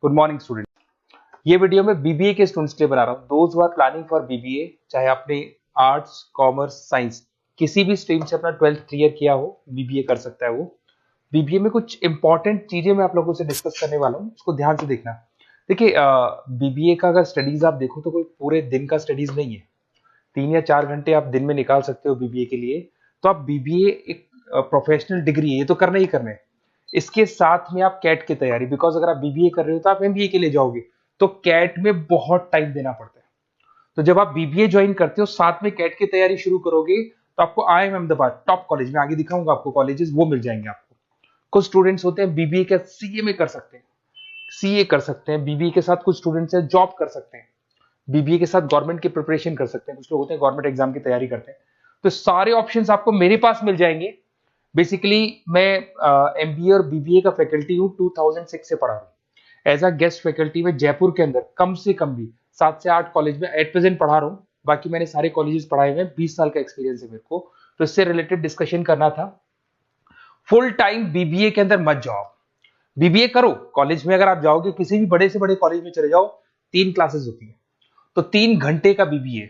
Good morning student. ये video मैं BBA के स्टूडेंट्स के लिए बना रहा हूँ। Those who are planning for BBA, चाहे आपने आर्ट्स, कॉमर्स, साइंस किसी भी स्ट्रीम से अपना 12th क्लियर किया हो, बीबीए कर सकता है वो। बीबीए में कुछ इंपॉर्टेंट चीजें मैं आप लोगों से डिस्कस करने वाला हूँ, उसको ध्यान से देखना। देखिए, बीबीए का अगर स्टडीज आप देखो तो कोई पूरे दिन का स्टडीज नहीं है। 3 या 4 घंटे आप दिन में निकाल सकते हो बीबीए के लिए। तो आप बीबीए एक प्रोफेशनल डिग्री है, ये तो करना ही करना है। इसके साथ में आप कैट की तैयारी, बिकॉज अगर आप बीबीए कर रहे हो तो आप एमबीए के लिए जाओगे, तो कैट में बहुत टाइम देना पड़ता है। तो जब आप बीबीए ज्वाइन करते हो, साथ में कैट की तैयारी शुरू करोगे, तो आपको आईआईएम अहमदाबाद टॉप कॉलेज में, आगे दिखाऊंगा आपको कॉलेजेस, वो मिल जाएंगे आपको। कुछ स्टूडेंट्स होते हैं बीबीए के सीए में कर सकते हैं, सीए कर सकते हैं बीबीए के साथ। कुछ स्टूडेंट्स हैं जॉब कर सकते हैं, बीबीए के साथ गवर्नमेंट की प्रिपरेशन कर सकते हैं। कुछ लोग होते हैं गवर्नमेंट एग्जाम की तैयारी करते हैं। तो सारे ऑप्शंस आपको मेरे पास मिल जाएंगे। बेसिकली मैं एमबीए और बीबीए का फैकल्टी हूँ, 2006 से पढ़ा रहा हूँ एज अ गेस्ट फैकल्टी में जयपुर के अंदर। कम से कम भी 7 से 8 कॉलेज में एट प्रेजेंट पढ़ा रहा हूँ। बाकी मैंने सारे कॉलेजेस पढ़ाए हुए हैं, 20 साल का एक्सपीरियंस है मेरे को। तो इससे रिलेटेड डिस्कशन करना था। फुल टाइम बीबीए के अंदर मत जाओ, बीबीए करो। कॉलेज में अगर आप जाओगे, किसी भी बड़े से बड़े कॉलेज में चले जाओ, 3 क्लासेस होती है, तो 3 घंटे का बीबीए।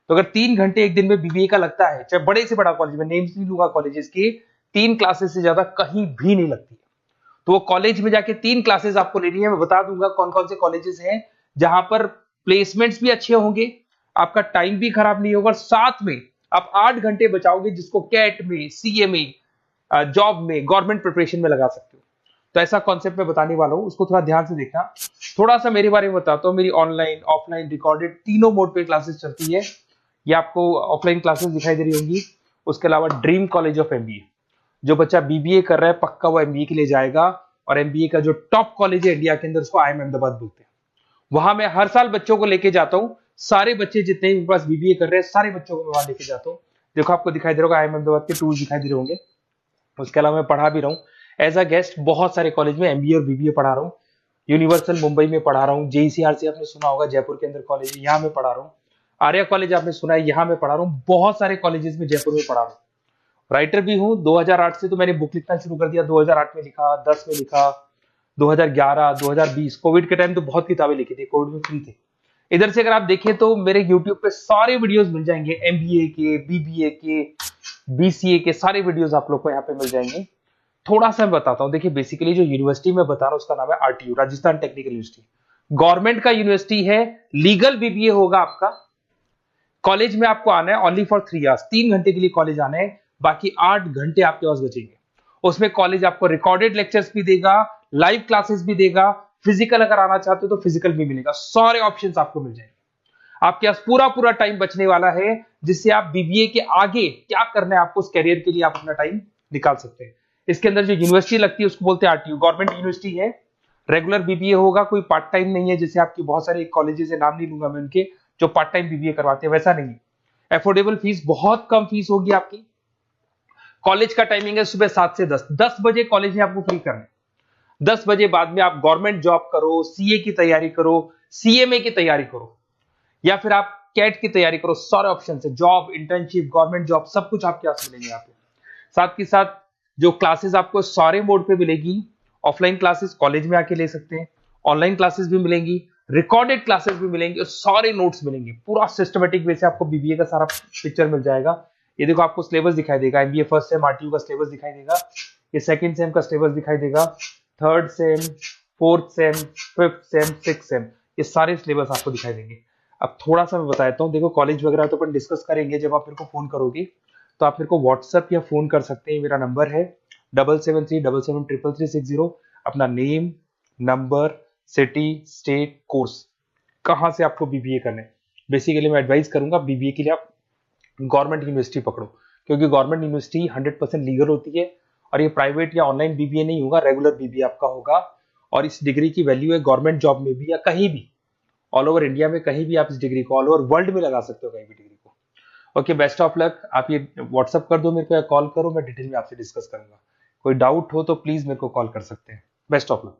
तो अगर 3 घंटे एक दिन में बीबीए का लगता है, चाहे बड़े से बड़ा कॉलेज में, नेम्स नहीं लूंगा कॉलेजेस की, 3 क्लासेस से ज्यादा कहीं भी नहीं लगती। तो वो कॉलेज में जाके 3 क्लासेस आपको लेनी है। मैं बता दूंगा कौन कौन से कॉलेजेस हैं जहां पर प्लेसमेंट्स भी अच्छे होंगे, आपका टाइम भी खराब नहीं होगा, और साथ में आप 8 घंटे बचाओगे, जिसको कैट में, सीए में, जॉब में, गवर्नमेंट प्रिपरेशन में लगा सकते हो। तो ऐसा कॉन्सेप्ट मैं बताने वाला हूं, उसको थोड़ा ध्यान से देखना। थोड़ा सा मेरे बारे में बताता हूँ। मेरी ऑनलाइन, ऑफलाइन, रिकॉर्डेड तीनों मोड पे क्लासेस चलती है। ये आपको ऑफलाइन क्लासेस दिखाई दे रही होंगी। उसके अलावा ड्रीम कॉलेज ऑफ एमबीए, जो बच्चा बीबीए कर रहा है पक्का वो एमबीए के लिए जाएगा। और एमबीए का जो टॉप कॉलेज है इंडिया के अंदर, उसको आईआईएम अहमदाबाद बोलते हैं। वहां मैं हर साल बच्चों को लेके जाता हूँ। सारे बच्चे जितने मेरे पास बीबीए कर रहे हैं, सारे बच्चों को मैं वहां लेके जाता हूँ। देखो, आपको दिखाई दे रहा होगा, आईआईएम अहमदाबाद के टूर्स दिखाई दे रहे होंगे। उसके अलावा मैं पढ़ा भी रहा हूँ एज अ गेस्ट बहुत सारे कॉलेज में, एमबीए और बीबीए पढ़ा रहा हूँ। यूनिवर्सल मुंबई में पढ़ा रहा हूँ, जेईसीआरसी आपने सुना होगा, जयपुर के अंदर कॉलेज है, यहाँ मैं पढ़ा रहा हूँ। आर्या कॉलेज आपने सुना है, यहाँ मैं पढ़ा रहा हूँ। बहुत सारे कॉलेजेस में जयपुर में पढ़ा रहा हूँ। राइटर भी हूँ। 2008 से तो मैंने बुक लिखना शुरू कर दिया। 2008 में लिखा, 10 में लिखा, 2011, 2020 कोविड के टाइम तो बहुत किताबें लिखी थी, कोविड में फ्री थे। इधर से अगर आप देखें तो मेरे यूट्यूब पे सारे वीडियोस मिल जाएंगे, एमबीए के, बीबीए के, बीसीए के सारे वीडियोस आप लोग को यहाँ पे मिल जाएंगे। थोड़ा सा मैं बताता हूँ। देखिए, बेसिकली जो यूनिवर्सिटी में बता रहा हूँ उसका नाम है RTU, Rajasthan technical university. Government का यूनिवर्सिटी है। लीगल बीबीए होगा आपका। कॉलेज में आपको आना है ओनली फॉर 3 आवर्स, 3 घंटे के लिए कॉलेज आना है। बाकी 8 घंटे आपके पास बचेंगे। उसमें कॉलेज आपको रिकॉर्डेड लेक्चर्स भी देगा, लाइव क्लासेस भी देगा। फिजिकल अगर आना चाहते हो तो फिजिकल भी मिलेगा। सारे ऑप्शंस आपको मिल जाएंगे। आपके पास पूरा पूरा टाइम बचने वाला है, जिससे आप बीबीए के आगे क्या करना है आपको, उस कैरियर के लिए आप अपना टाइम निकाल सकते हैं। इसके अंदर जो यूनिवर्सिटी लगती है उसको बोलते हैं आरटीयू, गवर्नमेंट यूनिवर्सिटी है। रेगुलर बीबीए होगा, कोई पार्ट टाइम नहीं है, जैसे आपकी बहुत सारे कॉलेजेस है, नाम नहीं लूंगा मैं उनके, जो पार्ट टाइम बीबीए करवाते हैं, वैसा नहीं है। एफोर्डेबल फीस, बहुत कम फीस होगी आपकी। कॉलेज का टाइमिंग है सुबह 7 से 10। 10 बजे कॉलेज में आपको फ्री करना है। 10 बजे बाद में आप गवर्नमेंट जॉब करो, सीए की तैयारी करो, सीएमए की तैयारी करो, या फिर आप कैट की तैयारी करो। सारे ऑप्शन है, जॉब, इंटर्नशिप, गवर्नमेंट जॉब, सब कुछ आपके पास मिलेंगे यहाँ पे। साथ के साथ जो क्लासेस आपको सारे मोड पे मिलेगी। ऑफलाइन क्लासेस कॉलेज में आके ले सकते हैं, ऑनलाइन क्लासेस भी मिलेंगी, रिकॉर्डेड क्लासेस भी मिलेंगी, और सारे नोट्स मिलेंगे। पूरा सिस्टमेटिक वे से आपको बीबीए का सारा पिक्चर मिल जाएगा। ये देखो, आपको सिलेबस दिखाई देगा। एमबीए फर्स्ट सेम आरटीयू का सिलेबस दिखाई देगा। ये सेकंड सेम का सिलेबस दिखाई देगा। Third same, fourth same, fifth sem, six same, ये सारे सिलेबस आपको दिखाई देंगे। अब थोड़ा सा मैं बता देता हूँ। देखो, कॉलेज वगैरह तो अपन डिस्कस करेंगे जब आप मेरे को फोन करोगे। तो आप मेरे को व्हाट्सएप या फोन कर सकते हैं। मेरा नंबर है 7737733360। अपना name, number, city, state, course, कहाँ से आपको बीबीए करना है। बेसिकली मैं एडवाइस करूंगा बीबीए के लिए आप गवर्नमेंट यूनिवर्सिटी पकड़ो, क्योंकि गवर्नमेंट यूनिवर्सिटी 100% लीगल होती है। और ये प्राइवेट या ऑनलाइन बीबीए नहीं होगा, रेगुलर बीबीए आपका होगा। और इस डिग्री की वैल्यू है गवर्नमेंट जॉब में भी, या कहीं भी ऑल ओवर इंडिया में, कहीं भी आप इस डिग्री को, ऑल ओवर वर्ल्ड में लगा सकते हो कहीं भी डिग्री को। Okay, best of luck. आप ये व्हाट्सअप कर दो मेरे को या कॉल करो, मैं डिटेल में आपसे डिस्कस करूंगा। कोई डाउट हो तो प्लीज मेरे को कॉल कर सकते हैं। Best of luck.